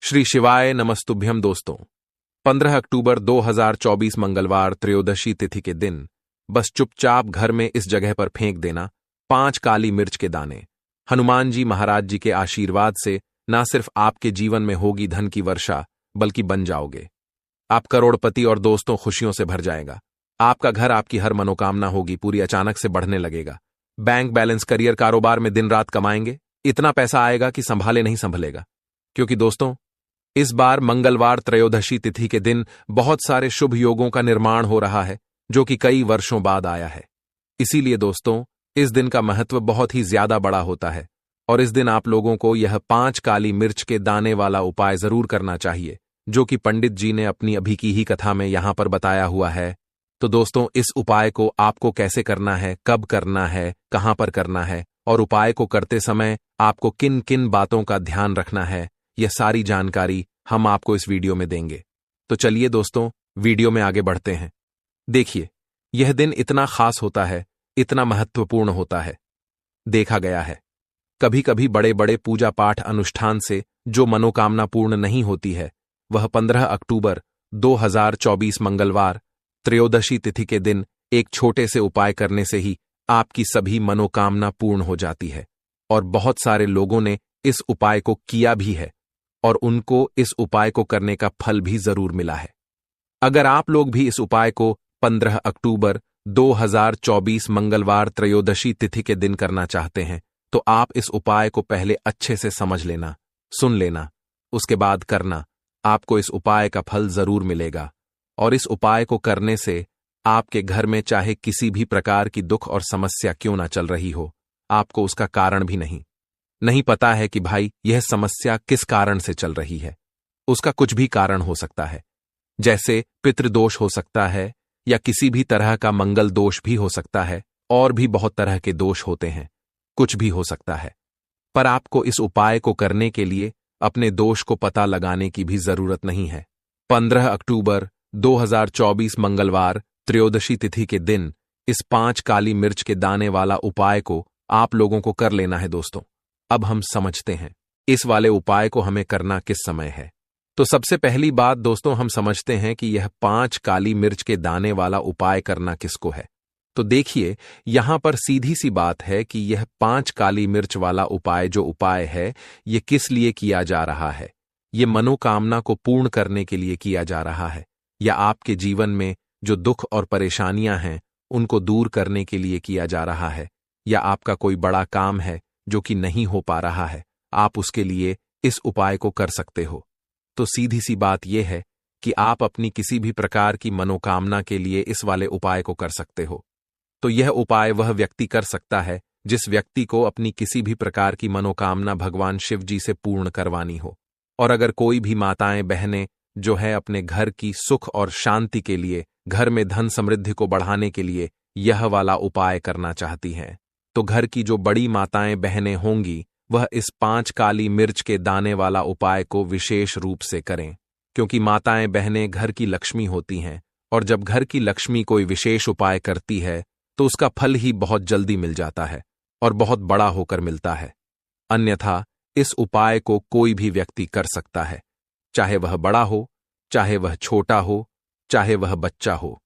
श्री शिवाय नमस्तुभ्यम दोस्तों। 15 अक्टूबर 2024 मंगलवार त्रयोदशी तिथि के दिन बस चुपचाप घर में इस जगह पर फेंक देना 5 काली मिर्च के दाने। हनुमान जी महाराज जी के आशीर्वाद से ना सिर्फ आपके जीवन में होगी धन की वर्षा, बल्कि बन जाओगे आप करोड़पति और दोस्तों खुशियों से भर जाएगा। आपका घर, आपकी हर मनोकामना होगी पूरी, अचानक से बढ़ने लगेगा। बैंक बैलेंस, करियर, कारोबार में दिन रात कमाएंगे, इतना पैसा आएगा कि संभाले नहीं संभलेगा। क्योंकि दोस्तों, इस बार मंगलवार त्रयोदशी तिथि के दिन बहुत सारे शुभ योगों का निर्माण हो रहा है, जो कि कई वर्षों बाद आया है। इसीलिए दोस्तों, इस दिन का महत्व बहुत ही ज्यादा बड़ा होता है और इस दिन आप लोगों को यह 5 काली मिर्च के दाने वाला उपाय जरूर करना चाहिए, जो कि पंडित जी ने अपनी अभी की ही कथा में यहां पर बताया हुआ है। तो दोस्तों, इस उपाय को आपको कैसे करना है, कब करना है, कहां पर करना है और उपाय को करते समय आपको किन किन बातों का ध्यान रखना है, यह सारी जानकारी हम आपको इस वीडियो में देंगे। तो चलिए दोस्तों, वीडियो में आगे बढ़ते हैं। देखिए, यह दिन इतना खास होता है, इतना महत्वपूर्ण होता है। देखा गया है कभी कभी बड़े बड़े पूजा पाठ अनुष्ठान से जो मनोकामना पूर्ण नहीं होती है, वह 15 अक्टूबर 2024 मंगलवार त्रयोदशी तिथि के दिन एक छोटे से उपाय करने से ही आपकी सभी मनोकामना पूर्ण हो जाती है। और बहुत सारे लोगों ने इस उपाय को किया भी है और उनको इस उपाय को करने का फल भी जरूर मिला है। अगर आप लोग भी इस उपाय को 15 अक्टूबर 2024 मंगलवार त्रयोदशी तिथि के दिन करना चाहते हैं, तो आप इस उपाय को पहले अच्छे से समझ लेना, सुन लेना, उसके बाद करना। आपको इस उपाय का फल जरूर मिलेगा। और इस उपाय को करने से आपके घर में चाहे किसी भी प्रकार की दुख और समस्या क्यों ना चल रही हो, आपको उसका कारण भी नहीं पता है कि भाई यह समस्या किस कारण से चल रही है। उसका कुछ भी कारण हो सकता है, जैसे पितृदोष हो सकता है या किसी भी तरह का मंगल दोष भी हो सकता है, और भी बहुत तरह के दोष होते हैं, कुछ भी हो सकता है। पर आपको इस उपाय को करने के लिए अपने दोष को पता लगाने की भी जरूरत नहीं है। 15 अक्टूबर 2024 मंगलवार त्रयोदशी तिथि के दिन इस 5 काली मिर्च के दाने वाला उपाय को आप लोगों को कर लेना है। दोस्तों, अब हम समझते हैं इस वाले उपाय को हमें करना किस समय है। तो सबसे पहली बात दोस्तों, हम समझते हैं कि यह 5 काली मिर्च के दाने वाला उपाय करना किसको है। तो देखिए, यहां पर सीधी सी बात है कि यह 5 काली मिर्च वाला उपाय जो उपाय है, यह किस लिए किया जा रहा है। यह मनोकामना को पूर्ण करने के लिए किया जा रहा है, या आपके जीवन में जो दुख और परेशानियां हैं उनको दूर करने के लिए किया जा रहा है, या आपका कोई बड़ा काम है जो कि नहीं हो पा रहा है, आप उसके लिए इस उपाय को कर सकते हो। तो सीधी सी बात यह है कि आप अपनी किसी भी प्रकार की मनोकामना के लिए इस वाले उपाय को कर सकते हो। तो यह उपाय वह व्यक्ति कर सकता है जिस व्यक्ति को अपनी किसी भी प्रकार की मनोकामना भगवान शिव जी से पूर्ण करवानी हो। और अगर कोई भी माताएं बहनें जो है अपने घर की सुख और शांति के लिए, घर में धन समृद्धि को बढ़ाने के लिए यह वाला उपाय करना चाहती हैं, तो घर की जो बड़ी माताएं बहनें होंगी वह इस 5 काली मिर्च के दाने वाला उपाय को विशेष रूप से करें। क्योंकि माताएं बहनें घर की लक्ष्मी होती हैं, और जब घर की लक्ष्मी कोई विशेष उपाय करती है तो उसका फल ही बहुत जल्दी मिल जाता है और बहुत बड़ा होकर मिलता है। अन्यथा इस उपाय को कोई भी व्यक्ति कर सकता है, चाहे वह बड़ा हो, चाहे वह छोटा हो, चाहे वह बच्चा हो।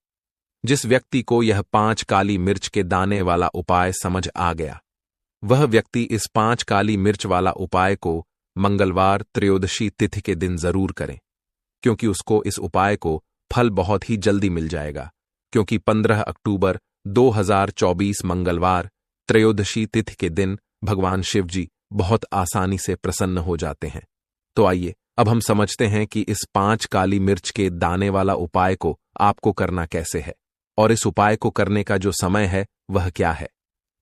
जिस व्यक्ति को यह 5 काली मिर्च के दाने वाला उपाय समझ आ गया, वह व्यक्ति इस 5 काली मिर्च वाला उपाय को मंगलवार त्रयोदशी तिथि के दिन जरूर करें, क्योंकि उसको इस उपाय को फल बहुत ही जल्दी मिल जाएगा। क्योंकि 15 अक्टूबर 2024 मंगलवार त्रयोदशी तिथि के दिन भगवान शिव जी बहुत आसानी से प्रसन्न हो जाते हैं। तो आइए अब हम समझते हैं कि इस 5 काली मिर्च के दाने वाला उपाय को आपको करना कैसे है, और इस उपाय को करने का जो समय है वह क्या है।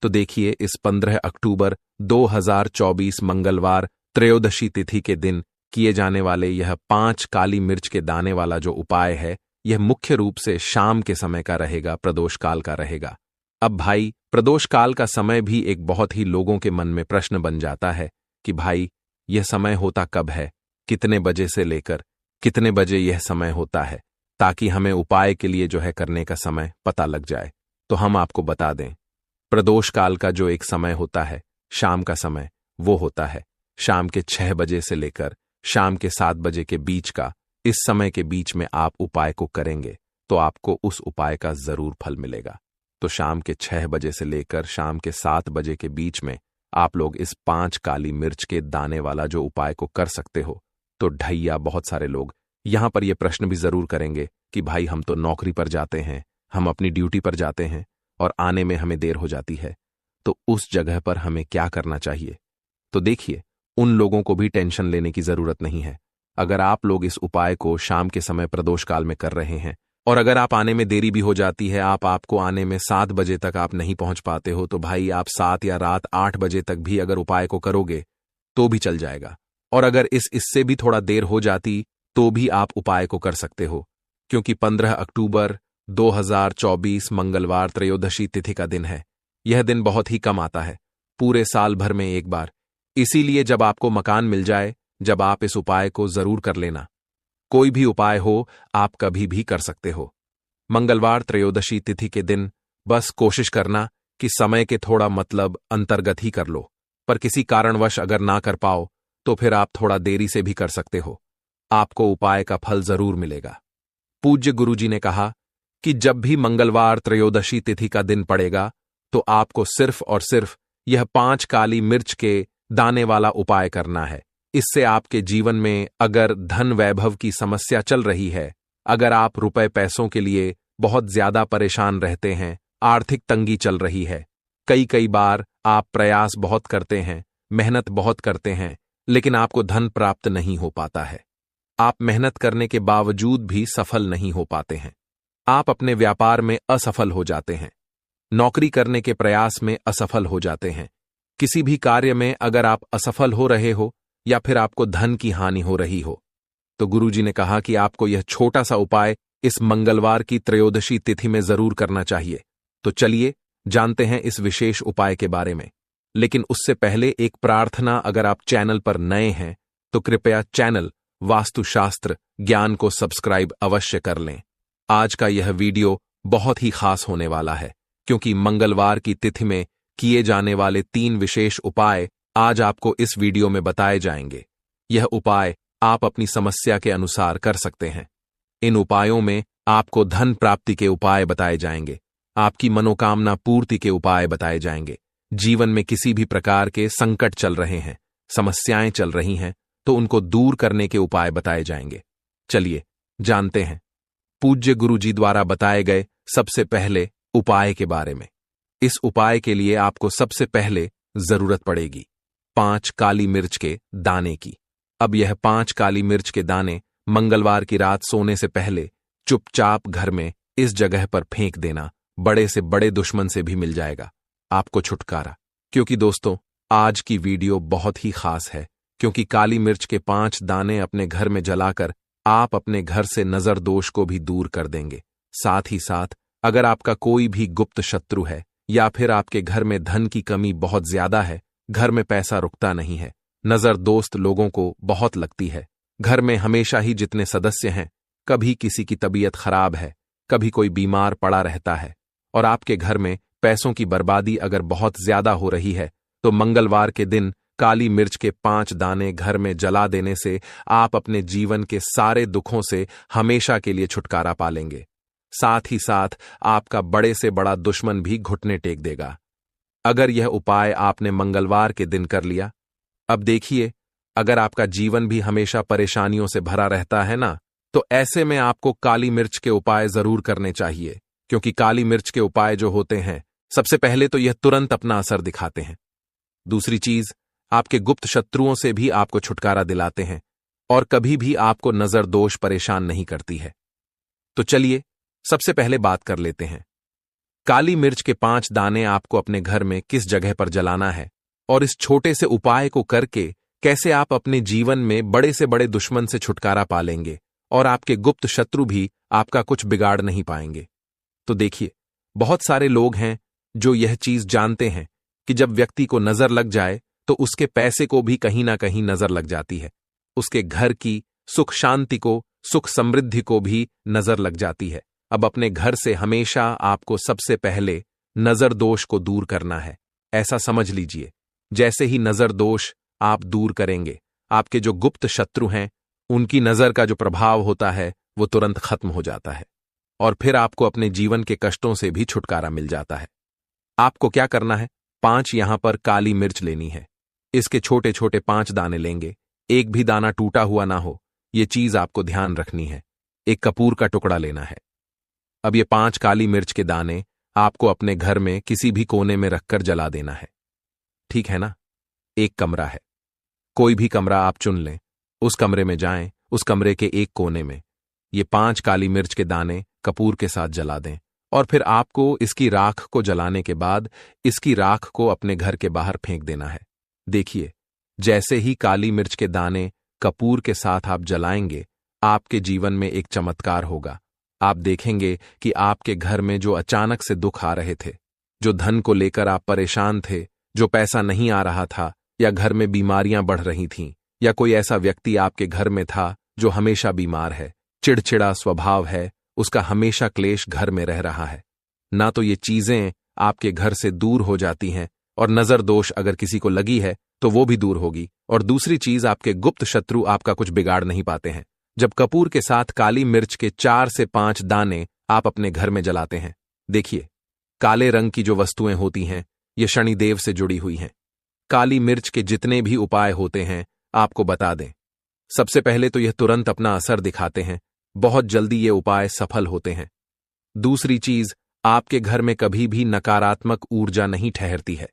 तो देखिए, इस 15 अक्टूबर 2024 मंगलवार त्रयोदशी तिथि के दिन किए जाने वाले यह 5 काली मिर्च के दाने वाला जो उपाय है, यह मुख्य रूप से शाम के समय का रहेगा, प्रदोष काल का रहेगा। अब भाई, प्रदोष काल का समय भी एक बहुत ही लोगों के मन में प्रश्न बन जाता है कि भाई यह समय होता कब है, कितने बजे से लेकर कितने बजे यह समय होता है, ताकि हमें उपाय के लिए जो है करने का समय पता लग जाए। तो हम आपको बता दें, प्रदोष काल का जो एक समय होता है, शाम का समय, वो होता है शाम के 6 बजे से लेकर शाम के 7 बजे के बीच का, इस समय के बीच में आप उपाय को करेंगे तो आपको उस उपाय का जरूर फल मिलेगा। तो शाम के 6 बजे से लेकर शाम के 7 बजे के बीच में आप लोग इस 5 काली मिर्च के दाने वाला जो उपाय को कर सकते हो। तो ढैया बहुत सारे लोग यहां पर यह प्रश्न भी जरूर करेंगे कि भाई हम तो नौकरी पर जाते हैं, हम अपनी ड्यूटी पर जाते हैं और आने में हमें देर हो जाती है, तो उस जगह पर हमें क्या करना चाहिए। तो देखिए, उन लोगों को भी टेंशन लेने की जरूरत नहीं है। अगर आप लोग इस उपाय को शाम के समय प्रदोष काल में कर रहे हैं और अगर आप आने में देरी भी हो जाती है, आपको आने में 7 बजे तक आप नहीं पहुंच पाते हो, तो भाई आप 7 या रात 8 बजे तक भी अगर उपाय को करोगे तो भी चल जाएगा। और अगर इससे भी थोड़ा देर हो जाती तो भी आप उपाय को कर सकते हो, क्योंकि 15 अक्टूबर 2024 मंगलवार त्रयोदशी तिथि का दिन है। यह दिन बहुत ही कम आता है, पूरे साल भर में एक बार। इसीलिए जब आपको मकान मिल जाए, जब आप इस उपाय को जरूर कर लेना। कोई भी उपाय हो, आप कभी भी कर सकते हो। मंगलवार त्रयोदशी तिथि के दिन बस कोशिश करना कि समय के थोड़ा अंतर्गत ही कर लो, पर किसी कारणवश अगर ना कर पाओ तो फिर आप थोड़ा देरी से भी कर सकते हो। आपको उपाय का फल जरूर मिलेगा। पूज्य गुरुजी ने कहा कि जब भी मंगलवार त्रयोदशी तिथि का दिन पड़ेगा तो आपको सिर्फ और सिर्फ यह 5 काली मिर्च के दाने वाला उपाय करना है। इससे आपके जीवन में अगर धन वैभव की समस्या चल रही है, अगर आप रुपए पैसों के लिए बहुत ज्यादा परेशान रहते हैं, आर्थिक तंगी चल रही है, कई बार आप प्रयास बहुत करते हैं, मेहनत बहुत करते हैं, लेकिन आपको धन प्राप्त नहीं हो पाता है। आप मेहनत करने के बावजूद भी सफल नहीं हो पाते हैं। आप अपने व्यापार में असफल हो जाते हैं, नौकरी करने के प्रयास में असफल हो जाते हैं, किसी भी कार्य में अगर आप असफल हो रहे हो या फिर आपको धन की हानि हो रही हो, तो गुरुजी ने कहा कि आपको यह छोटा सा उपाय इस मंगलवार की त्रयोदशी तिथि में जरूर करना चाहिए। तो चलिए जानते हैं इस विशेष उपाय के बारे में। लेकिन उससे पहले एक प्रार्थना, अगर आप चैनल पर नए हैं तो कृपया चैनल वास्तुशास्त्र ज्ञान को सब्सक्राइब अवश्य कर लें। आज का यह वीडियो बहुत ही खास होने वाला है, क्योंकि मंगलवार की तिथि में किए जाने वाले 3 विशेष उपाय आज आपको इस वीडियो में बताए जाएंगे। यह उपाय आप अपनी समस्या के अनुसार कर सकते हैं। इन उपायों में आपको धन प्राप्ति के उपाय बताए जाएंगे, आपकी मनोकामना पूर्ति के उपाय बताए जाएंगे। जीवन में किसी भी प्रकार के संकट चल रहे हैं, समस्याएं चल रही हैं, तो उनको दूर करने के उपाय बताए जाएंगे। चलिए जानते हैं पूज्य गुरुजी द्वारा बताए गए सबसे पहले उपाय के बारे में। इस उपाय के लिए आपको सबसे पहले जरूरत पड़ेगी 5 काली मिर्च के दाने की। अब यह 5 काली मिर्च के दाने मंगलवार की रात सोने से पहले चुपचाप घर में इस जगह पर फेंक देना। बड़े से बड़े दुश्मन से भी मिल जाएगा आपको छुटकारा। क्योंकि दोस्तों, आज की वीडियो बहुत ही खास है, क्योंकि काली मिर्च के 5 दाने अपने घर में जलाकर आप अपने घर से नजर दोष को भी दूर कर देंगे। साथ ही साथ अगर आपका कोई भी गुप्त शत्रु है या फिर आपके घर में धन की कमी बहुत ज्यादा है, घर में पैसा रुकता नहीं है, नजर दोस्त लोगों को बहुत लगती है, घर में हमेशा ही जितने सदस्य हैं, कभी किसी की तबीयत खराब है, कभी कोई बीमार पड़ा रहता है, और आपके घर में पैसों की बर्बादी अगर बहुत ज्यादा हो रही है, तो मंगलवार के दिन काली मिर्च के 5 दाने घर में जला देने से आप अपने जीवन के सारे दुखों से हमेशा के लिए छुटकारा पा लेंगे। साथ ही साथ आपका बड़े से बड़ा दुश्मन भी घुटने टेक देगा। अगर यह उपाय आपने मंगलवार के दिन कर लिया, अब देखिए, अगर आपका जीवन भी हमेशा परेशानियों से भरा रहता है ना, तो ऐसे में आपको काली मिर्च के उपाय जरूर करने चाहिए। क्योंकि काली मिर्च के उपाय जो होते हैं, सबसे पहले तो यह तुरंत अपना असर दिखाते हैं। दूसरी चीज, आपके गुप्त शत्रुओं से भी आपको छुटकारा दिलाते हैं और कभी भी आपको नजर दोष परेशान नहीं करती है। तो चलिए सबसे पहले बात कर लेते हैं काली मिर्च के 5 दाने आपको अपने घर में किस जगह पर जलाना है और इस छोटे से उपाय को करके कैसे आप अपने जीवन में बड़े से बड़े दुश्मन से छुटकारा पा लेंगे और आपके गुप्त शत्रु भी आपका कुछ बिगाड़ नहीं पाएंगे। तो देखिए, बहुत सारे लोग हैं जो यह चीज जानते हैं कि जब व्यक्ति को नजर लग जाए तो उसके पैसे को भी कहीं ना कहीं नजर लग जाती है, उसके घर की सुख शांति को, सुख समृद्धि को भी नजर लग जाती है। अब अपने घर से हमेशा आपको सबसे पहले नजर दोष को दूर करना है। ऐसा समझ लीजिए, जैसे ही नजर दोष आप दूर करेंगे, आपके जो गुप्त शत्रु हैं उनकी नजर का जो प्रभाव होता है वो तुरंत खत्म हो जाता है और फिर आपको अपने जीवन के कष्टों से भी छुटकारा मिल जाता है। आपको क्या करना है, 5 यहां पर काली मिर्च लेनी है। इसके छोटे छोटे 5 दाने लेंगे, एक भी दाना टूटा हुआ ना हो, ये चीज आपको ध्यान रखनी है। एक कपूर का टुकड़ा लेना है। अब ये 5 काली मिर्च के दाने आपको अपने घर में किसी भी कोने में रखकर जला देना है। ठीक है ना? एक कमरा है, कोई भी कमरा आप चुन लें, उस कमरे में जाएं, उस कमरे के एक कोने में ये 5 काली मिर्च के दाने कपूर के साथ जला दें और फिर आपको इसकी राख को जलाने के बाद इसकी राख को अपने घर के बाहर फेंक देना है। देखिए, जैसे ही काली मिर्च के दाने कपूर के साथ आप जलाएंगे, आपके जीवन में एक चमत्कार होगा। आप देखेंगे कि आपके घर में जो अचानक से दुख आ रहे थे, जो धन को लेकर आप परेशान थे, जो पैसा नहीं आ रहा था, या घर में बीमारियां बढ़ रही थीं, या कोई ऐसा व्यक्ति आपके घर में था जो हमेशा बीमार है, चिड़चिड़ा स्वभाव है, उसका हमेशा क्लेश घर में रह रहा है, ना तो ये चीजें आपके घर से दूर हो जाती हैं और नजर दोष अगर किसी को लगी है तो वो भी दूर होगी। और दूसरी चीज, आपके गुप्त शत्रु आपका कुछ बिगाड़ नहीं पाते हैं जब कपूर के साथ काली मिर्च के 4 से 5 दाने आप अपने घर में जलाते हैं। देखिए, काले रंग की जो वस्तुएं होती हैं ये शनिदेव से जुड़ी हुई हैं। काली मिर्च के जितने भी उपाय होते हैं आपको बता दें, सबसे पहले तो यह तुरंत अपना असर दिखाते हैं, बहुत जल्दी ये उपाय सफल होते हैं। दूसरी चीज, आपके घर में कभी भी नकारात्मक ऊर्जा नहीं ठहरती है।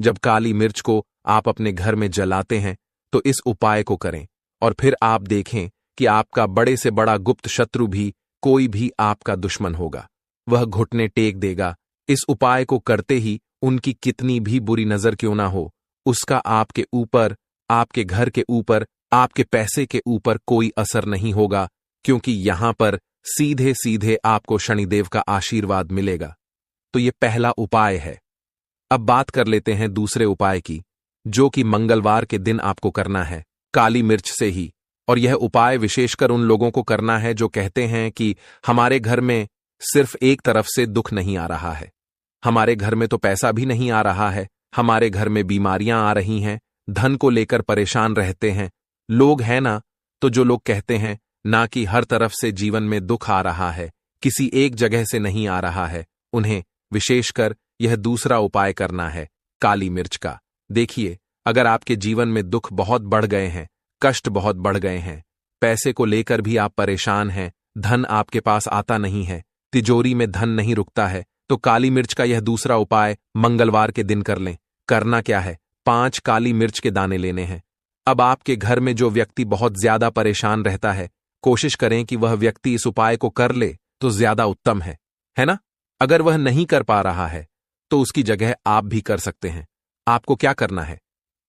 जब काली मिर्च को आप अपने घर में जलाते हैं तो इस उपाय को करें और फिर आप देखें कि आपका बड़े से बड़ा गुप्त शत्रु भी, कोई भी आपका दुश्मन होगा, वह घुटने टेक देगा। इस उपाय को करते ही उनकी कितनी भी बुरी नजर क्यों ना हो, उसका आपके ऊपर, आपके घर के ऊपर, आपके पैसे के ऊपर कोई असर नहीं होगा, क्योंकि यहां पर सीधे सीधे आपको शनिदेव का आशीर्वाद मिलेगा। तो ये पहला उपाय है। अब बात कर लेते हैं दूसरे उपाय की, जो कि मंगलवार के दिन आपको करना है, काली मिर्च से ही। और यह उपाय विशेषकर उन लोगों को करना है जो कहते हैं कि हमारे घर में सिर्फ एक तरफ से दुख नहीं आ रहा है, हमारे घर में तो पैसा भी नहीं आ रहा है, हमारे घर में बीमारियां आ रही हैं, धन को लेकर परेशान रहते हैं। लोग हैं ना, तो जो लोग कहते हैं ना कि हर तरफ से जीवन में दुख आ रहा है, किसी एक जगह से नहीं आ रहा है, उन्हें विशेषकर यह दूसरा उपाय करना है, काली मिर्च का। देखिए, अगर आपके जीवन में दुख बहुत बढ़ गए हैं, कष्ट बहुत बढ़ गए हैं, पैसे को लेकर भी आप परेशान हैं, धन आपके पास आता नहीं है, तिजोरी में धन नहीं रुकता है, तो काली मिर्च का यह दूसरा उपाय मंगलवार के दिन कर लें। करना क्या है, 5 काली मिर्च के दाने लेने हैं। अब आपके घर में जो व्यक्ति बहुत ज्यादा परेशान रहता है, कोशिश करें कि वह व्यक्ति इस उपाय को कर ले तो ज्यादा उत्तम है ना? अगर वह नहीं कर पा रहा है तो उसकी जगह आप भी कर सकते हैं। आपको क्या करना है,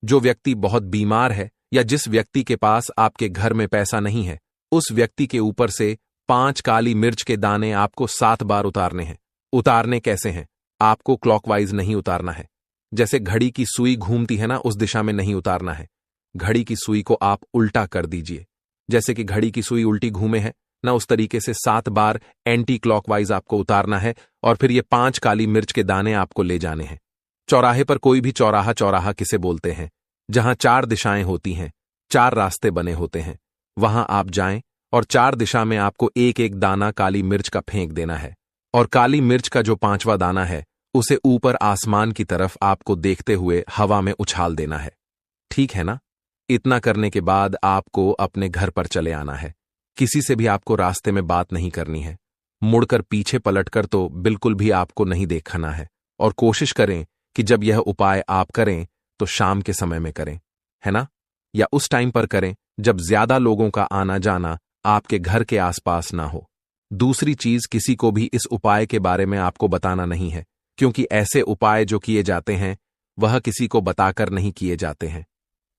जो व्यक्ति बहुत बीमार है या जिस व्यक्ति के पास आपके घर में पैसा नहीं है, उस व्यक्ति के ऊपर से 5 काली मिर्च के दाने आपको 7 बार उतारने हैं। उतारने कैसे हैं? आपको क्लॉकवाइज नहीं उतारना है, जैसे घड़ी की सुई घूमती है ना, उस दिशा में नहीं उतारना है। घड़ी की सुई को आप उल्टा कर दीजिए, जैसे कि घड़ी की सुई उल्टी घूमे है ना, उस तरीके से 7 बार एंटी क्लॉकवाइज आपको उतारना है और फिर ये 5 काली मिर्च के दाने आपको ले जाने हैं। चौराहे पर, कोई भी चौराहा, चौराहा किसे बोलते हैं, जहां 4 दिशाएं होती हैं, 4 रास्ते बने होते हैं, वहां आप जाएं और 4 दिशा में आपको एक एक दाना काली मिर्च का फेंक देना है। और काली मिर्च का जो 5वां दाना है उसे ऊपर आसमान की तरफ आपको देखते हुए हवा में उछाल देना है। ठीक है ना? इतना करने के बाद आपको अपने घर पर चले आना है। किसी से भी आपको रास्ते में बात नहीं करनी है, मुड़कर पीछे पलटकर तो बिल्कुल भी आपको नहीं देखना है। और कोशिश करें कि जब यह उपाय आप करें तो शाम के समय में करें, है ना? या उस टाइम पर करें जब ज्यादा लोगों का आना जाना आपके घर के आसपास ना हो। दूसरी चीज, किसी को भी इस उपाय के बारे में आपको बताना नहीं है, क्योंकि ऐसे उपाय जो किए जाते हैं वह किसी को बताकर नहीं किए जाते हैं।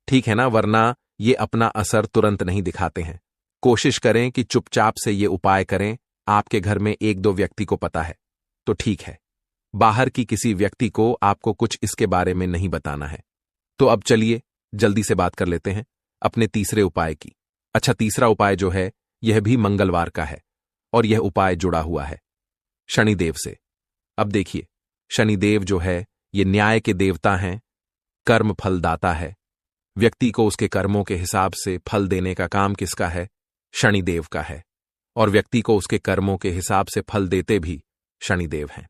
ठीक है ना? वरना ये अपना असर तुरंत नहीं दिखाते हैं। कोशिश करें कि चुपचाप से ये उपाय करें। आपके घर में 1-2 व्यक्ति को पता है तो ठीक है, बाहर की किसी व्यक्ति को आपको कुछ इसके बारे में नहीं बताना है। तो अब चलिए जल्दी से बात कर लेते हैं अपने तीसरे उपाय की। अच्छा, तीसरा उपाय जो है यह भी मंगलवार का है और यह उपाय जुड़ा हुआ है शनिदेव से। अब देखिए, शनिदेव जो है ये न्याय के देवता हैं, कर्म फलदाता है, व्यक्ति को उसके कर्मों के हिसाब से फल देने का काम किसका है? शनिदेव का है। और व्यक्ति को उसके कर्मों के हिसाब से फल देते भी शनिदेव हैं।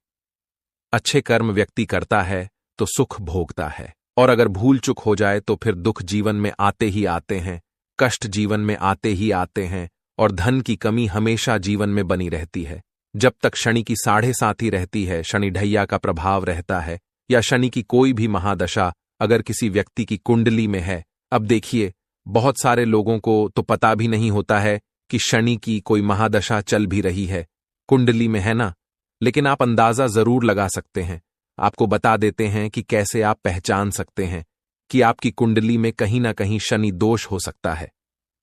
अच्छे कर्म व्यक्ति करता है तो सुख भोगता है, और अगर भूल चूक हो जाए तो फिर दुख जीवन में आते ही आते हैं, कष्ट जीवन में आते ही आते हैं, और धन की कमी हमेशा जीवन में बनी रहती है। जब तक शनि की 7.5 ही रहती है, शनि ढैया का प्रभाव रहता है, या शनि की कोई भी महादशा अगर किसी व्यक्ति की कुंडली में है। अब देखिए, बहुत सारे लोगों को तो पता भी नहीं होता है कि शनि की कोई महादशा चल भी रही है, कुंडली में है ना, लेकिन आप अंदाजा जरूर लगा सकते हैं। आपको बता देते हैं कि कैसे आप पहचान सकते हैं कि आपकी कुंडली में कहीं ना कहीं शनि दोष हो सकता है।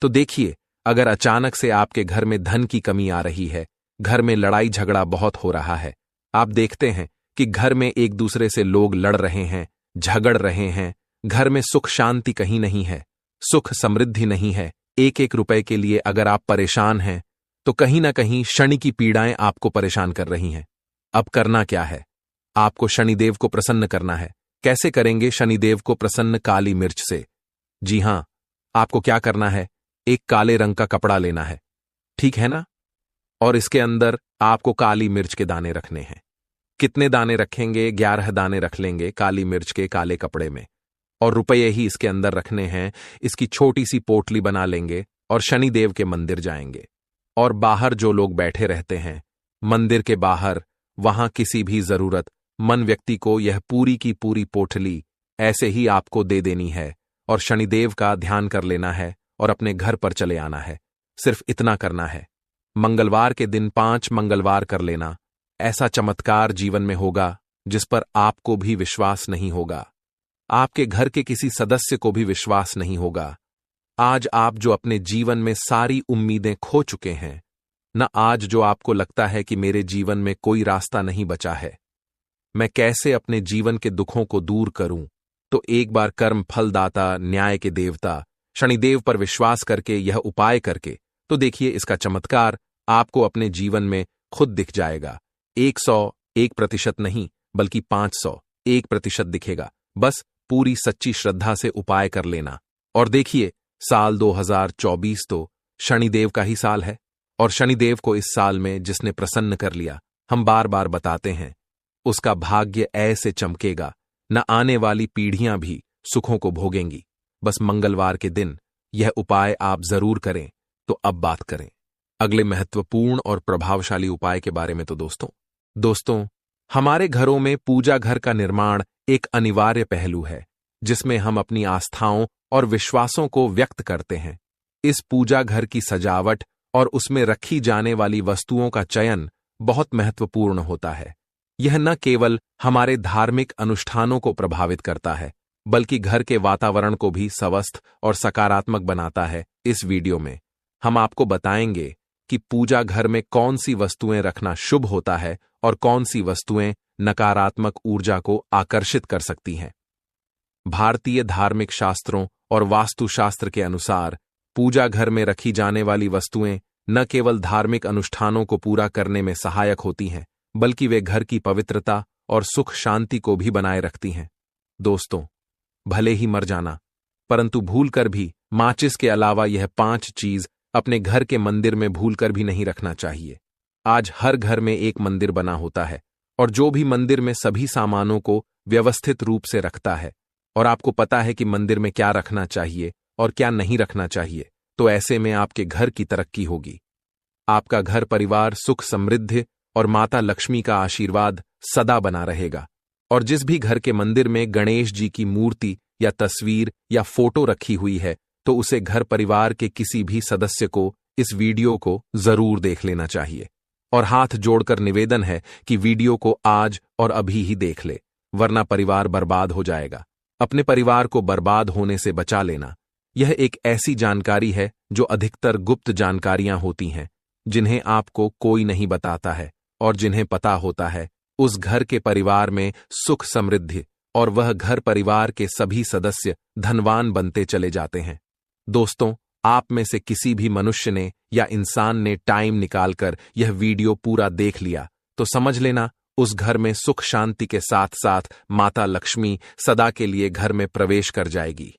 तो देखिए, अगर अचानक से आपके घर में धन की कमी आ रही है, घर में लड़ाई झगड़ा बहुत हो रहा है, आप देखते हैं कि घर में एक दूसरे से लोग लड़ रहे हैं, झगड़ रहे हैं, घर में सुख शांति कहीं नहीं है, सुख समृद्धि नहीं है, एक एक रुपए के लिए अगर आप परेशान हैं तो कहीं ना कहीं शनि की पीड़ाएं आपको परेशान कर रही हैं। अब करना क्या है? आपको शनिदेव को प्रसन्न करना है। कैसे करेंगे शनिदेव को प्रसन्न? काली मिर्च से। जी हां, आपको क्या करना है? एक काले रंग का कपड़ा लेना है, ठीक है ना, और इसके अंदर आपको काली मिर्च के दाने रखने हैं। कितने दाने रखेंगे? 11 दाने रख लेंगे काली मिर्च के काले कपड़े में, और रुपये ही इसके अंदर रखने हैं। इसकी छोटी सी पोटली बना लेंगे और शनिदेव के मंदिर जाएंगे, और बाहर जो लोग बैठे रहते हैं मंदिर के बाहर, वहां किसी भी जरूरतमंद व्यक्ति को यह पूरी की पूरी पोटली ऐसे ही आपको दे देनी है, और शनिदेव का ध्यान कर लेना है और अपने घर पर चले आना है। सिर्फ इतना करना है। मंगलवार के दिन 5 मंगलवार कर लेना। ऐसा चमत्कार जीवन में होगा जिस पर आपको भी विश्वास नहीं होगा, आपके घर के किसी सदस्य को भी विश्वास नहीं होगा। आज आप जो अपने जीवन में सारी उम्मीदें खो चुके हैं, न आज जो आपको लगता है कि मेरे जीवन में कोई रास्ता नहीं बचा है, मैं कैसे अपने जीवन के दुखों को दूर करूं, तो एक बार कर्म फलदाता, न्याय के देवता शनिदेव पर विश्वास करके, यह उपाय करके, तो देखिए इसका चमत्कार आपको अपने जीवन में खुद दिख जाएगा। 101% नहीं, बल्कि 501% दिखेगा। बस पूरी सच्ची श्रद्धा से उपाय कर लेना। और देखिए, साल 2024 तो शनिदेव का ही साल है, और शनिदेव को इस साल में जिसने प्रसन्न कर लिया, हम बार बार बताते हैं, उसका भाग्य ऐसे चमकेगा, न आने वाली पीढ़ियां भी सुखों को भोगेंगी। बस मंगलवार के दिन यह उपाय आप जरूर करें। तो अब बात करें अगले महत्वपूर्ण और प्रभावशाली उपाय के बारे में। तो दोस्तों, हमारे घरों में पूजा घर का निर्माण एक अनिवार्य पहलू है, जिसमें हम अपनी आस्थाओं और विश्वासों को व्यक्त करते हैं। इस पूजा घर की सजावट और उसमें रखी जाने वाली वस्तुओं का चयन बहुत महत्वपूर्ण होता है। यह न केवल हमारे धार्मिक अनुष्ठानों को प्रभावित करता है, बल्कि घर के वातावरण को भी स्वस्थ और सकारात्मक बनाता है। इस वीडियो में हम आपको बताएंगे कि पूजा घर में कौन सी वस्तुएं रखना शुभ होता है और कौन सी वस्तुएं नकारात्मक ऊर्जा को आकर्षित कर सकती हैं। भारतीय धार्मिक शास्त्रों और वास्तुशास्त्र के अनुसार पूजा घर में रखी जाने वाली वस्तुएं न केवल धार्मिक अनुष्ठानों को पूरा करने में सहायक होती हैं, बल्कि वे घर की पवित्रता और सुख शांति को भी बनाए रखती हैं। दोस्तों, भले ही मर जाना, परंतु भूलकर भी माचिस के अलावा यह 5 चीज अपने घर के मंदिर में भूलकर भी नहीं रखना चाहिए। आज हर घर में एक मंदिर बना होता है, और जो भी मंदिर में सभी सामानों को व्यवस्थित रूप से रखता है, और आपको पता है कि मंदिर में क्या रखना चाहिए और क्या नहीं रखना चाहिए, तो ऐसे में आपके घर की तरक्की होगी। आपका घर परिवार सुख समृद्धि और माता लक्ष्मी का आशीर्वाद सदा बना रहेगा। और जिस भी घर के मंदिर में गणेश जी की मूर्ति या तस्वीर या फोटो रखी हुई है, तो उसे घर परिवार के किसी भी सदस्य को इस वीडियो को जरूर देख लेना चाहिए। और हाथ जोड़कर निवेदन है कि वीडियो को आज और अभी ही देख ले, वरना परिवार बर्बाद हो जाएगा। अपने परिवार को बर्बाद होने से बचा लेना। यह एक ऐसी जानकारी है जो अधिकतर गुप्त जानकारियां होती हैं, जिन्हें आपको कोई नहीं बताता है, और जिन्हें पता होता है उस घर के परिवार में सुख समृद्धि, और वह घर परिवार के सभी सदस्य धनवान बनते चले जाते हैं। दोस्तों, आप में से किसी भी मनुष्य ने या इंसान ने टाइम निकालकर यह वीडियो पूरा देख लिया, तो समझ लेना उस घर में सुख शांति के साथ साथ माता लक्ष्मी सदा के लिए घर में प्रवेश कर जाएगी।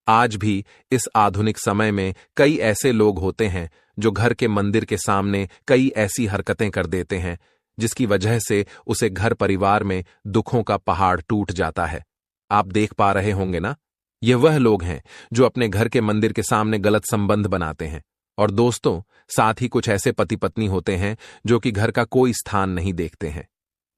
आज भी इस आधुनिक समय में कई ऐसे लोग होते हैं जो घर के मंदिर के सामने कई ऐसी हरकतें कर देते हैं जिसकी वजह से उसे घर परिवार में दुखों का पहाड़ टूट जाता है। आप देख पा रहे होंगे ना, ये वह लोग हैं जो अपने घर के मंदिर के सामने गलत संबंध बनाते हैं। और दोस्तों, साथ ही कुछ ऐसे पति पत्नी होते हैं जो कि घर का कोई स्थान नहीं देखते हैं।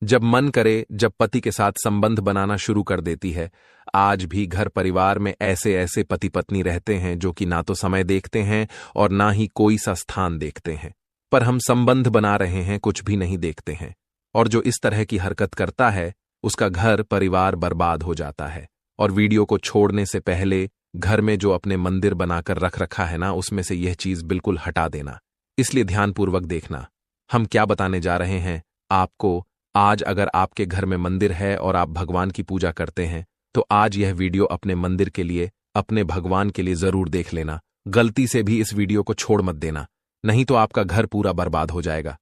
जब मन करे जब पति के साथ संबंध बनाना शुरू कर देती है। आज भी घर परिवार में ऐसे ऐसे पति पत्नी रहते हैं जो कि ना तो समय देखते हैं और ना ही कोई सा स्थान देखते हैं, पर हम संबंध बना रहे हैं कुछ भी नहीं देखते हैं। और जो इस तरह की हरकत करता है उसका घर परिवार बर्बाद हो जाता है। और वीडियो को छोड़ने से पहले घर में जो अपने मंदिर बनाकर रख रखा है ना, उसमें से यह चीज बिल्कुल हटा देना। इसलिए ध्यानपूर्वक देखना हम क्या बताने जा रहे हैं आपको। आज अगर आपके घर में मंदिर है और आप भगवान की पूजा करते हैं तो आज यह वीडियो अपने मंदिर के लिए, अपने भगवान के लिए जरूर देख लेना। गलती से भी इस वीडियो को छोड़ मत देना, नहीं तो आपका घर पूरा बर्बाद हो जाएगा।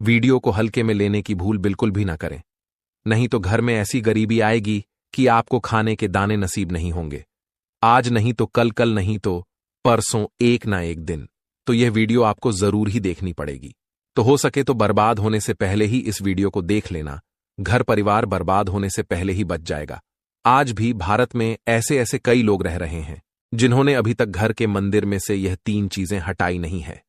वीडियो को हल्के में लेने की भूल बिल्कुल भी ना करें, नहीं तो घर में ऐसी गरीबी आएगी कि आपको खाने के दाने नसीब नहीं होंगे। आज नहीं तो कल, कल नहीं तो परसों, एक ना एक दिन तो यह वीडियो आपको जरूर ही देखनी पड़ेगी। तो हो सके तो बर्बाद होने से पहले ही इस वीडियो को देख लेना, घर परिवार बर्बाद होने से पहले ही बच जाएगा। आज भी भारत में ऐसे ऐसे कई लोग रह रहे हैं जिन्होंने अभी तक घर के मंदिर में से यह 3 चीजें हटाई नहीं है।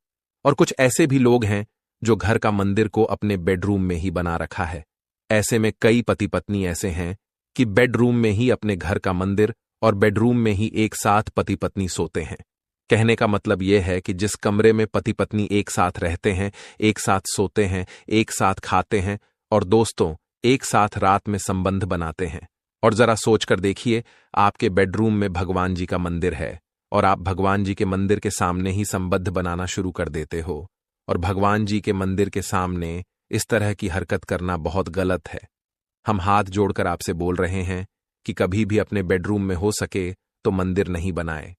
और कुछ ऐसे भी लोग हैं जो घर का मंदिर को अपने बेडरूम में ही बना रखा है। ऐसे में कई पति पत्नी ऐसे हैं कि बेडरूम में ही अपने घर का मंदिर और बेडरूम में ही एक साथ पति पत्नी सोते हैं। कहने का मतलब यह है कि जिस कमरे में पति पत्नी एक साथ रहते हैं, एक साथ सोते हैं, एक साथ खाते हैं और दोस्तों एक साथ रात में संबंध बनाते हैं। और जरा सोचकर देखिए, आपके बेडरूम में भगवान जी का मंदिर है और आप भगवान जी के मंदिर के सामने ही संबंध बनाना शुरू कर देते हो। और भगवान जी के मंदिर के सामने इस तरह की हरकत करना बहुत गलत है। हम हाथ जोड़कर आपसे बोल रहे हैं कि कभी भी अपने बेडरूम में हो सके तो मंदिर नहीं बनाए।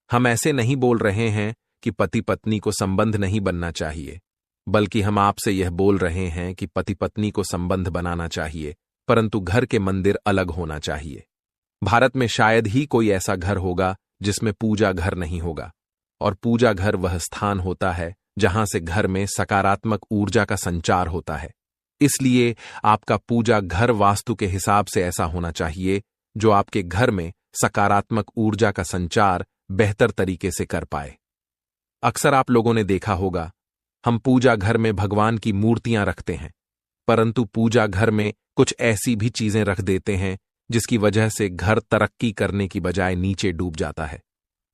हम ऐसे नहीं बोल रहे हैं कि पति पत्नी को संबंध नहीं बनना चाहिए, बल्कि हम आपसे यह बोल रहे हैं कि पति पत्नी को संबंध बनाना चाहिए, परंतु घर के मंदिर अलग होना चाहिए। भारत में शायद ही कोई ऐसा घर होगा जिसमें पूजा घर नहीं होगा। और पूजा घर वह स्थान होता है जहां से घर में सकारात्मक ऊर्जा का संचार होता है। इसलिए आपका पूजा घर वास्तु के हिसाब से ऐसा होना चाहिए जो आपके घर में सकारात्मक ऊर्जा का संचार बेहतर तरीके से कर पाए। अक्सर आप लोगों ने देखा होगा, हम पूजा घर में भगवान की मूर्तियां रखते हैं, परंतु पूजा घर में कुछ ऐसी भी चीजें रख देते हैं जिसकी वजह से घर तरक्की करने की बजाय नीचे डूब जाता है।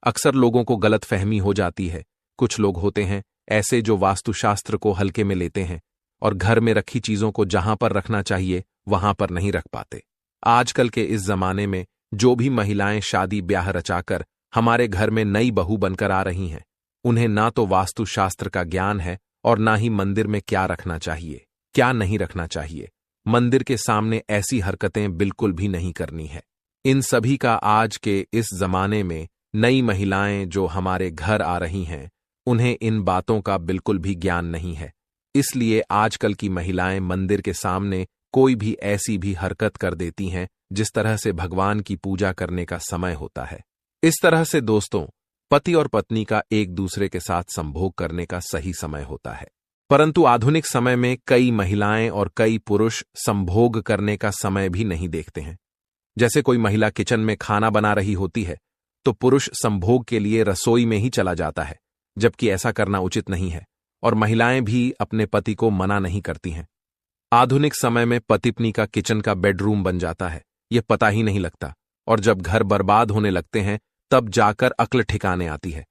अक्सर लोगों को गलतफहमी हो जाती है। कुछ लोग होते हैं ऐसे जो वास्तुशास्त्र को हल्के में लेते हैं और घर में रखी चीजों को जहां पर रखना चाहिए वहां पर नहीं रख पाते। आजकल के इस जमाने में जो भी महिलाएं शादी ब्याह रचाकर हमारे घर में नई बहू बनकर आ रही हैं, उन्हें ना तो वास्तुशास्त्र का ज्ञान है और ना ही मंदिर में क्या रखना चाहिए, क्या नहीं रखना चाहिए। मंदिर के सामने ऐसी हरकतें बिल्कुल भी नहीं करनी है। इन सभी का आज के इस जमाने में नई महिलाएं जो हमारे घर आ रही हैं, उन्हें इन बातों का बिल्कुल भी ज्ञान नहीं है। इसलिए आजकल की महिलाएं मंदिर के सामने कोई भी ऐसी भी हरकत कर देती हैं जिस तरह से भगवान की पूजा करने का समय होता है। इस तरह से दोस्तों, पति और पत्नी का एक दूसरे के साथ संभोग करने का सही समय होता है। परंतु आधुनिक समय में कई महिलाएं और कई पुरुष संभोग करने का समय भी नहीं देखते हैं। जैसे कोई महिला किचन में खाना बना रही होती है तो पुरुष संभोग के लिए रसोई में ही चला जाता है, जबकि ऐसा करना उचित नहीं है। और महिलाएं भी अपने पति को मना नहीं करती हैं। आधुनिक समय में पति पत्नी का किचन का बेडरूम बन जाता है, यह पता ही नहीं लगता। और जब घर बर्बाद होने लगते हैं तब जाकर अक्ल ठिकाने आती है।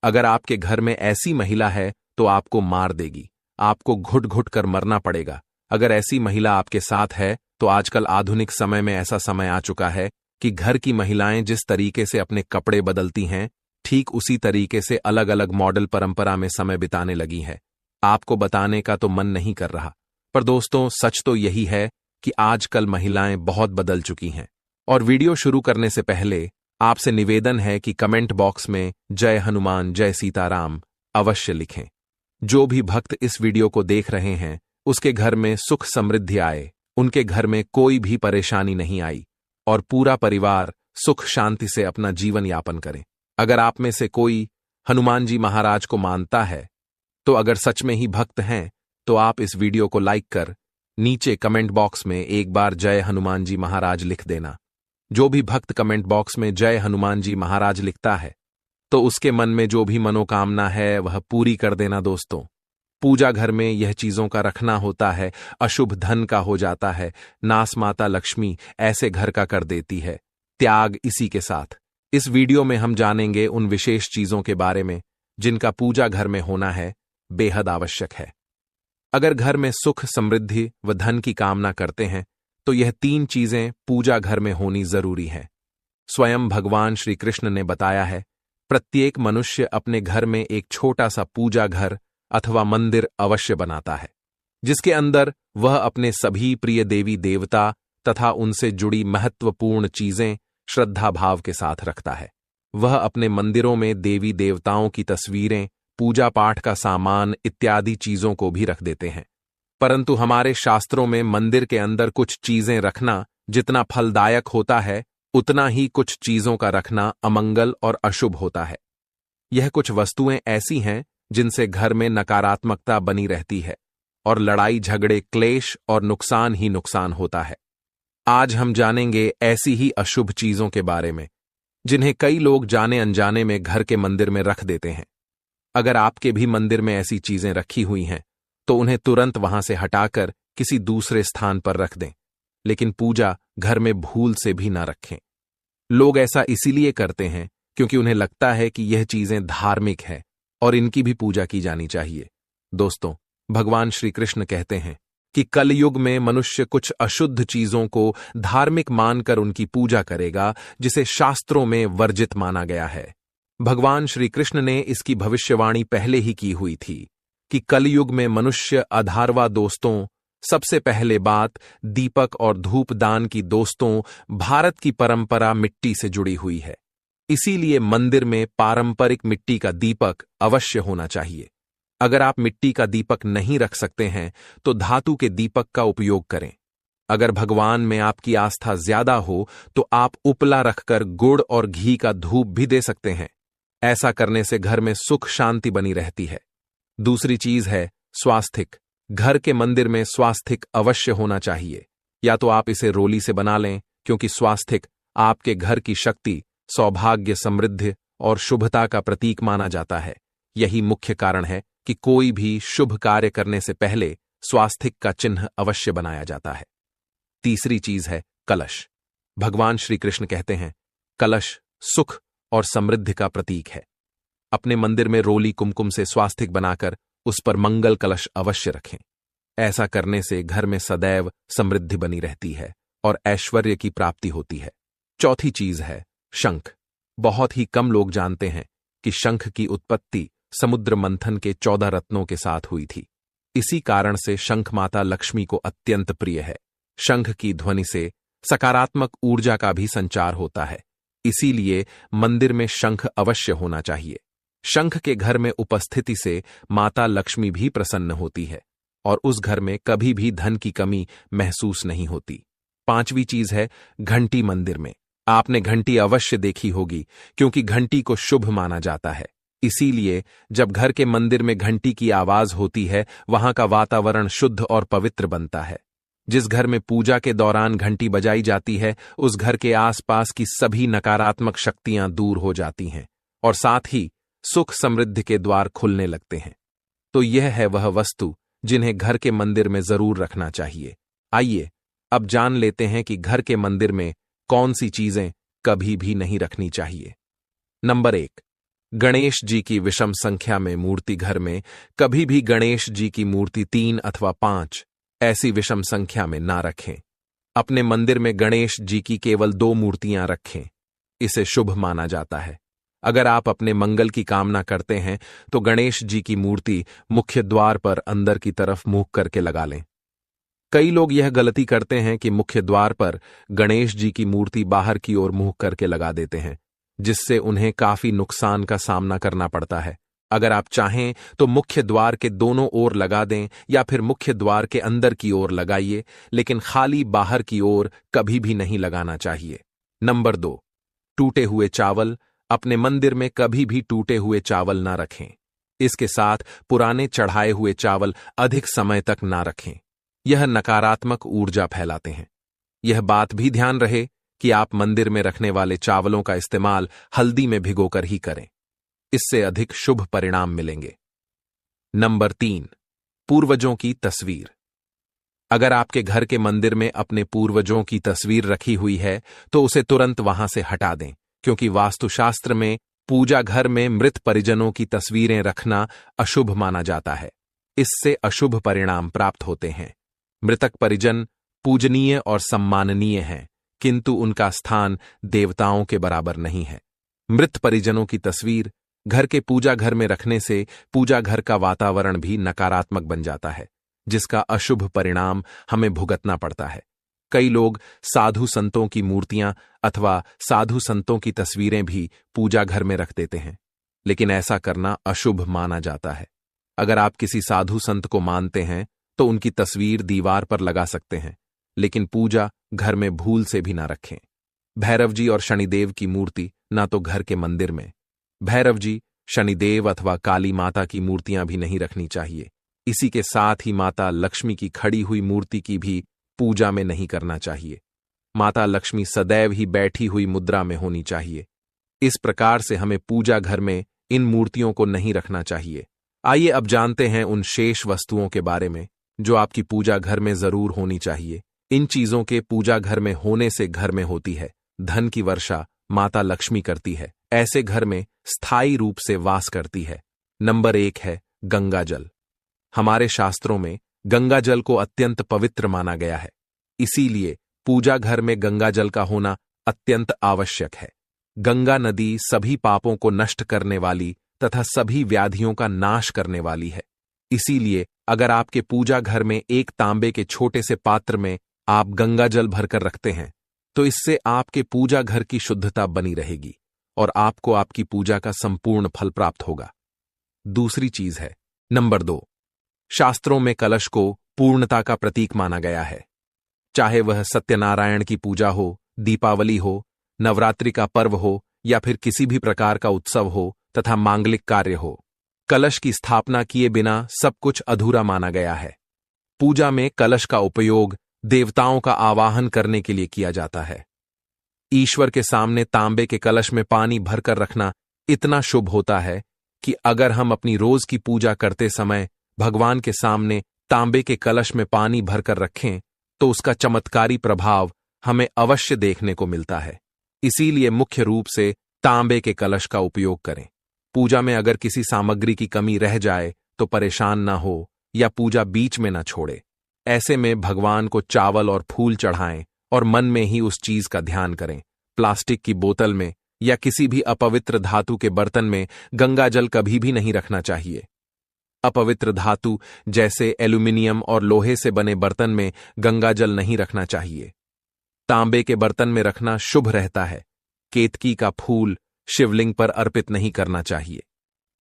अगर आपके घर में ऐसी महिला है तो आपको मार देगी, आपको घुट घुट कर मरना पड़ेगा। अगर ऐसी महिला आपके साथ है तो आजकल आधुनिक समय में ऐसा समय आ चुका है कि घर की महिलाएं जिस तरीके से अपने कपड़े बदलती हैं, ठीक उसी तरीके से अलग अलग मॉडल परंपरा में समय बिताने लगी है। आपको बताने का तो मन नहीं कर रहा, पर दोस्तों सच तो यही है कि आजकल महिलाएं बहुत बदल चुकी हैं। और वीडियो शुरू करने से पहले आपसे निवेदन है कि कमेंट बॉक्स में जय हनुमान जय सीताराम अवश्य लिखें। जो भी भक्त इस वीडियो को देख रहे हैं उसके घर में सुख समृद्धि आए, उनके घर में कोई भी परेशानी नहीं आई और पूरा परिवार सुख शांति से अपना जीवन यापन करें। अगर आप में से कोई हनुमान जी महाराज को मानता है, तो अगर सच में ही भक्त हैं, तो आप इस वीडियो को लाइक कर नीचे कमेंट बॉक्स में एक बार जय हनुमान जी महाराज लिख देना। जो भी भक्त कमेंट बॉक्स में जय हनुमान जी महाराज लिखता है, तो उसके मन में जो भी मनोकामना है वह पूरी कर देना। दोस्तों, पूजा घर में यह चीजों का रखना होता है, अशुभ धन का हो जाता है, नास माता लक्ष्मी ऐसे घर का कर देती है। त्याग इसी के साथ इस वीडियो में हम जानेंगे उन विशेष चीजों के बारे में जिनका पूजा घर में होना है बेहद आवश्यक है। अगर घर में सुख, समृद्धि व धन की कामना करते हैं, तो यह 3 चीजें पूजा घर में होनी जरूरी है। स्वयं भगवान श्री कृष्ण ने बताया है, प्रत्येक मनुष्य अपने घर में एक छोटा सा पूजा घर अथवा मंदिर अवश्य बनाता है, जिसके अंदर वह अपने सभी प्रिय देवी देवता तथा उनसे जुड़ी महत्वपूर्ण चीजें श्रद्धा भाव के साथ रखता है। वह अपने मंदिरों में देवी देवताओं की तस्वीरें, पूजा पाठ का सामान इत्यादि चीजों को भी रख देते हैं। परंतु हमारे शास्त्रों में मंदिर के अंदर कुछ चीजें रखना जितना फलदायक होता है, उतना ही कुछ चीजों का रखना अमंगल और अशुभ होता है। यह कुछ वस्तुएं ऐसी हैं जिनसे घर में नकारात्मकता बनी रहती है और लड़ाई झगड़े, क्लेश और नुकसान ही नुकसान होता है। आज हम जानेंगे ऐसी ही अशुभ चीजों के बारे में जिन्हें कई लोग जाने अनजाने में घर के मंदिर में रख देते हैं। अगर आपके भी मंदिर में ऐसी चीजें रखी हुई हैं, तो उन्हें तुरंत वहां से हटाकर किसी दूसरे स्थान पर रख दें, लेकिन पूजा घर में भूल से भी ना रखें। लोग ऐसा इसीलिए करते हैं क्योंकि उन्हें लगता है कि यह चीजें धार्मिक है और इनकी भी पूजा की जानी चाहिए। दोस्तों, भगवान श्री कृष्ण कहते हैं कि कलयुग में मनुष्य कुछ अशुद्ध चीजों को धार्मिक मानकर उनकी पूजा करेगा, जिसे शास्त्रों में वर्जित माना गया है। भगवान श्री कृष्ण ने इसकी भविष्यवाणी पहले ही की हुई थी कि कलयुग में मनुष्य अधार्वा दोस्तों, सबसे पहले बात दीपक और धूपदान की दोस्तों, भारत की परंपरा मिट्टी से जुड़ी हुई है। इसीलिए मंदिर में पारंपरिक मिट्टी का दीपक अवश्य होना चाहिए। अगर आप मिट्टी का दीपक नहीं रख सकते हैं, तो धातु के दीपक का उपयोग करें। अगर भगवान में आपकी आस्था ज्यादा हो, तो आप उपला रखकर गुड़ और घी का धूप भी दे सकते हैं। ऐसा करने से घर में सुख शांति बनी रहती है। दूसरी चीज है स्वास्तिक। घर के मंदिर में स्वास्तिक अवश्य होना चाहिए। या तो आप इसे रोली से बना लें, क्योंकि स्वास्तिक आपके घर की शक्ति, सौभाग्य, समृद्धि और शुभता का प्रतीक माना जाता है। यही मुख्य कारण है कि कोई भी शुभ कार्य करने से पहले स्वास्तिक का चिन्ह अवश्य बनाया जाता है। तीसरी चीज है कलश। भगवान श्री कृष्ण कहते हैं, कलश सुख और समृद्धि का प्रतीक है। अपने मंदिर में रोली कुमकुम से स्वास्तिक बनाकर उस पर मंगल कलश अवश्य रखें। ऐसा करने से घर में सदैव समृद्धि बनी रहती है और ऐश्वर्य की प्राप्ति होती है। चौथी चीज है शंख। बहुत ही कम लोग जानते हैं कि शंख की उत्पत्ति समुद्र मंथन के 14 रत्नों के साथ हुई थी। इसी कारण से शंख माता लक्ष्मी को अत्यंत प्रिय है। शंख की ध्वनि से सकारात्मक ऊर्जा का भी संचार होता है। इसीलिए मंदिर में शंख अवश्य होना चाहिए। शंख के घर में उपस्थिति से माता लक्ष्मी भी प्रसन्न होती है और उस घर में कभी भी धन की कमी महसूस नहीं होती। पांचवी चीज है घंटी। मंदिर में आपने घंटी अवश्य देखी होगी, क्योंकि घंटी को शुभ माना जाता है। इसीलिए जब घर के मंदिर में घंटी की आवाज होती है, वहां का वातावरण शुद्ध और पवित्र बनता है। जिस घर में पूजा के दौरान घंटी बजाई जाती है, उस घर के आसपास की सभी नकारात्मक शक्तियां दूर हो जाती हैं और साथ ही सुख समृद्धि के द्वार खुलने लगते हैं। तो यह है वह वस्तु जिन्हें घर के मंदिर में जरूर रखना चाहिए। आइए अब जान लेते हैं कि घर के मंदिर में कौन सी चीजें कभी भी नहीं रखनी चाहिए। नंबर 1, गणेश जी की विषम संख्या में मूर्ति। घर में कभी भी गणेश जी की मूर्ति 3 अथवा 5 ऐसी विषम संख्या में ना रखें। अपने मंदिर में गणेश जी की केवल 2 मूर्तियां रखें। इसे शुभ माना जाता है। अगर आप अपने मंगल की कामना करते हैं, तो गणेश जी की मूर्ति मुख्य द्वार पर अंदर की तरफ मुंह करके लगा लें। कई लोग यह गलती करते हैं कि मुख्य द्वार पर गणेश जी की मूर्ति बाहर की ओर मुंह करके लगा देते हैं, जिससे उन्हें काफी नुकसान का सामना करना पड़ता है। अगर आप चाहें तो मुख्य द्वार के दोनों ओर लगा दें या फिर मुख्य द्वार के अंदर की ओर लगाइए, लेकिन खाली बाहर की ओर कभी भी नहीं लगाना चाहिए। नंबर 2, टूटे हुए चावल, अपने मंदिर में कभी भी टूटे हुए चावल ना रखें। इसके साथ पुराने चढ़ाए हुए चावल अधिक समय तक ना रखें। यह नकारात्मक ऊर्जा फैलाते हैं। यह बात भी ध्यान रहे कि आप मंदिर में रखने वाले चावलों का इस्तेमाल हल्दी में भिगोकर ही करें। इससे अधिक शुभ परिणाम मिलेंगे। नंबर 3, पूर्वजों की तस्वीर। अगर आपके घर के मंदिर में अपने पूर्वजों की तस्वीर रखी हुई है तो उसे तुरंत वहां से हटा दें, क्योंकि वास्तुशास्त्र में पूजा घर में मृत परिजनों की तस्वीरें रखना अशुभ माना जाता है। इससे अशुभ परिणाम प्राप्त होते हैं। मृतक परिजन पूजनीय और सम्माननीय हैं, किंतु उनका स्थान देवताओं के बराबर नहीं है। मृत परिजनों की तस्वीर घर के पूजा घर में रखने से पूजा घर का वातावरण भी नकारात्मक बन जाता है, जिसका अशुभ परिणाम हमें भुगतना पड़ता है। कई लोग साधु संतों की मूर्तियां अथवा साधु संतों की तस्वीरें भी पूजा घर में रख देते हैं, लेकिन ऐसा करना अशुभ माना जाता है। अगर आप किसी साधु संत को मानते हैं तो उनकी तस्वीर दीवार पर लगा सकते हैं, लेकिन पूजा घर में भूल से भी ना रखें। भैरव जी और शनिदेव की मूर्ति ना तो घर के मंदिर में। भैरव जी, शनिदेव अथवा काली माता की मूर्तियां भी नहीं रखनी चाहिए। इसी के साथ ही माता लक्ष्मी की खड़ी हुई मूर्ति की भी पूजा में नहीं करना चाहिए। माता लक्ष्मी सदैव ही बैठी हुई मुद्रा में होनी चाहिए। इस प्रकार से हमें पूजा घर में इन मूर्तियों को नहीं रखना चाहिए। आइए अब जानते हैं उन शेष वस्तुओं के बारे में जो आपकी पूजा घर में जरूर होनी चाहिए। इन चीजों के पूजा घर में होने से घर में होती है धन की वर्षा माता लक्ष्मी करती है, ऐसे घर में स्थायी रूप से वास करती है। नंबर 1 है गंगा जल। हमारे शास्त्रों में गंगा जल को अत्यंत पवित्र माना गया है, इसीलिए पूजा घर में गंगा जल का होना अत्यंत आवश्यक है। गंगा नदी सभी पापों को नष्ट करने वाली तथा सभी व्याधियों का नाश करने वाली है। इसीलिए अगर आपके पूजा घर में एक तांबे के छोटे से पात्र में आप गंगा जल भरकर रखते हैं तो इससे आपके पूजा घर की शुद्धता बनी रहेगी और आपको आपकी पूजा का संपूर्ण फल प्राप्त होगा। दूसरी चीज है नंबर 2, शास्त्रों में कलश को पूर्णता का प्रतीक माना गया है। चाहे वह सत्यनारायण की पूजा हो, दीपावली हो, नवरात्रि का पर्व हो या फिर किसी भी प्रकार का उत्सव हो तथा मांगलिक कार्य हो, कलश की स्थापना किए बिना सब कुछ अधूरा माना गया है। पूजा में कलश का उपयोग देवताओं का आवाहन करने के लिए किया जाता है। ईश्वर के सामने तांबे के कलश में पानी भरकर रखना इतना शुभ होता है कि अगर हम अपनी रोज की पूजा करते समय भगवान के सामने तांबे के कलश में पानी भरकर रखें तो उसका चमत्कारी प्रभाव हमें अवश्य देखने को मिलता है। इसीलिए मुख्य रूप से तांबे के कलश का उपयोग करें। पूजा में अगर किसी सामग्री की कमी रह जाए तो परेशान ना हो या पूजा बीच में ना छोड़े। ऐसे में भगवान को चावल और फूल चढ़ाएं और मन में ही उस चीज का ध्यान करें। प्लास्टिक की बोतल में या किसी भी अपवित्र धातु के बर्तन में गंगा जल कभी भी नहीं रखना चाहिए। अपवित्र धातु जैसे एल्यूमिनियम और लोहे से बने बर्तन में गंगा जल नहीं रखना चाहिए। तांबे के बर्तन में रखना शुभ रहता है। केतकी का फूल शिवलिंग पर अर्पित नहीं करना चाहिए।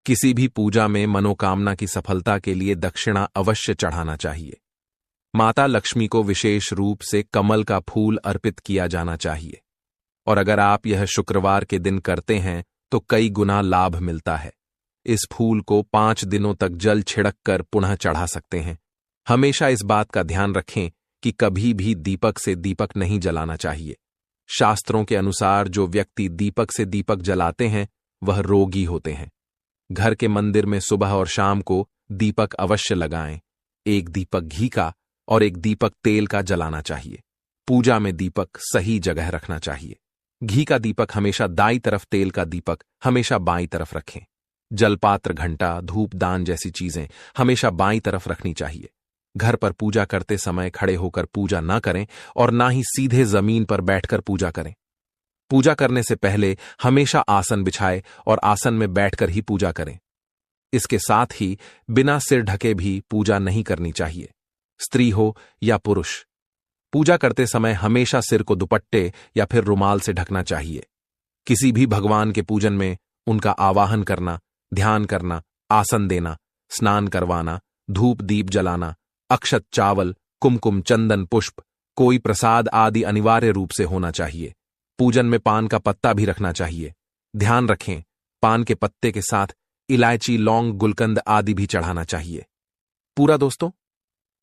किसी भी पूजा में मनोकामना की सफलता के लिए दक्षिणा अवश्य चढ़ाना चाहिए। माता लक्ष्मी को विशेष रूप से कमल का फूल अर्पित किया जाना चाहिए और अगर आप यह शुक्रवार के दिन करते हैं तो कई गुना लाभ मिलता है। इस फूल को 5 दिनों तक जल छिड़क कर पुनः चढ़ा सकते हैं। हमेशा इस बात का ध्यान रखें कि कभी भी दीपक से दीपक नहीं जलाना चाहिए। शास्त्रों के अनुसार जो व्यक्ति दीपक से दीपक जलाते हैं वह रोगी होते हैं। घर के मंदिर में सुबह और शाम को दीपक अवश्य लगाएं। एक दीपक घी का और एक दीपक तेल का जलाना चाहिए। पूजा में दीपक सही जगह रखना चाहिए। घी का दीपक हमेशा दाईं तरफ, तेल का दीपक हमेशा बाईं तरफ रखें। जलपात्र, घंटा, धूप दान जैसी चीजें हमेशा बाईं तरफ रखनी चाहिए। घर पर पूजा करते समय खड़े होकर पूजा न करें और ना ही सीधे जमीन पर बैठकर पूजा करें। पूजा करने से पहले हमेशा आसन बिछाए और आसन में बैठकर ही पूजा करें। इसके साथ ही बिना सिर ढके भी पूजा नहीं करनी चाहिए। स्त्री हो या पुरुष, पूजा करते समय हमेशा सिर को दुपट्टे या फिर रुमाल से ढकना चाहिए। किसी भी भगवान के पूजन में उनका आवाहन करना, ध्यान करना, आसन देना, स्नान करवाना, धूप दीप जलाना, अक्षत, चावल, कुमकुम, चंदन, पुष्प, कोई प्रसाद आदि अनिवार्य रूप से होना चाहिए। पूजन में पान का पत्ता भी रखना चाहिए। ध्यान रखें, पान के पत्ते के साथ इलायची, लौंग, गुलकंद आदि भी चढ़ाना चाहिए। पूरा दोस्तों,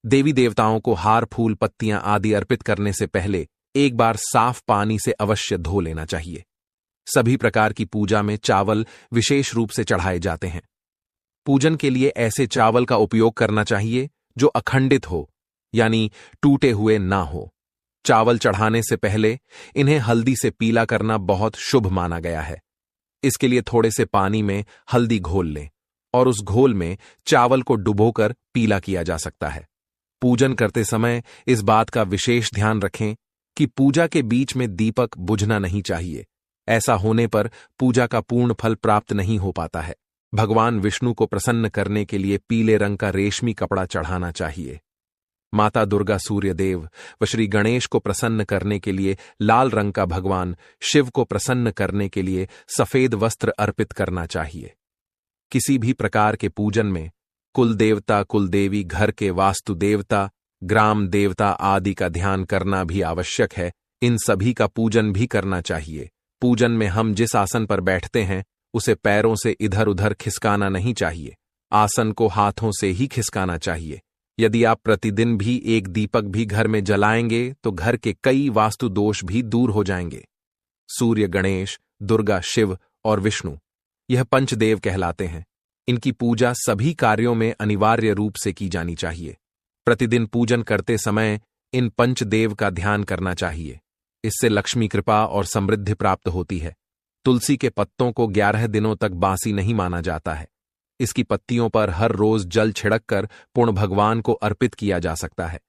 देवी देवताओं को हार, फूल, पत्तियां आदि अर्पित करने से पहले एक बार साफ पानी से अवश्य धो लेना चाहिए। सभी प्रकार की पूजा में चावल विशेष रूप से चढ़ाए जाते हैं। पूजन के लिए ऐसे चावल का उपयोग करना चाहिए जो अखंडित हो, यानी टूटे हुए ना हो। चावल चढ़ाने से पहले इन्हें हल्दी से पीला करना बहुत शुभ माना गया है। इसके लिए थोड़े से पानी में हल्दी घोल लें और उस घोल में चावल को डुबोकर पीला किया जा सकता है। पूजन करते समय इस बात का विशेष ध्यान रखें कि पूजा के बीच में दीपक बुझना नहीं चाहिए। ऐसा होने पर पूजा का पूर्ण फल प्राप्त नहीं हो पाता है। भगवान विष्णु को प्रसन्न करने के लिए पीले रंग का रेशमी कपड़ा चढ़ाना चाहिए। माता दुर्गा, सूर्य देव व श्री गणेश को प्रसन्न करने के लिए लाल रंग का, भगवान शिव को प्रसन्न करने के लिए सफेद वस्त्र अर्पित करना चाहिए। किसी भी प्रकार के पूजन में कुल देवता, कुल देवी, घर के वास्तु देवता, ग्राम देवता आदि का ध्यान करना भी आवश्यक है। इन सभी का पूजन भी करना चाहिए। पूजन में हम जिस आसन पर बैठते हैं उसे पैरों से इधर उधर खिसकाना नहीं चाहिए। आसन को हाथों से ही खिसकाना चाहिए। यदि आप प्रतिदिन भी एक दीपक भी घर में जलाएंगे तो घर के कई वास्तु दोष भी दूर हो जाएंगे। सूर्य, गणेश, दुर्गा, शिव और विष्णु यह पंचदेव कहलाते हैं। इनकी पूजा सभी कार्यों में अनिवार्य रूप से की जानी चाहिए। प्रतिदिन पूजन करते समय इन पंचदेव का ध्यान करना चाहिए। इससे लक्ष्मी कृपा और समृद्धि प्राप्त होती है। तुलसी के पत्तों को 11 दिनों तक बासी नहीं माना जाता है। इसकी पत्तियों पर हर रोज जल छिड़क कर पूर्ण भगवान को अर्पित किया जा सकता है।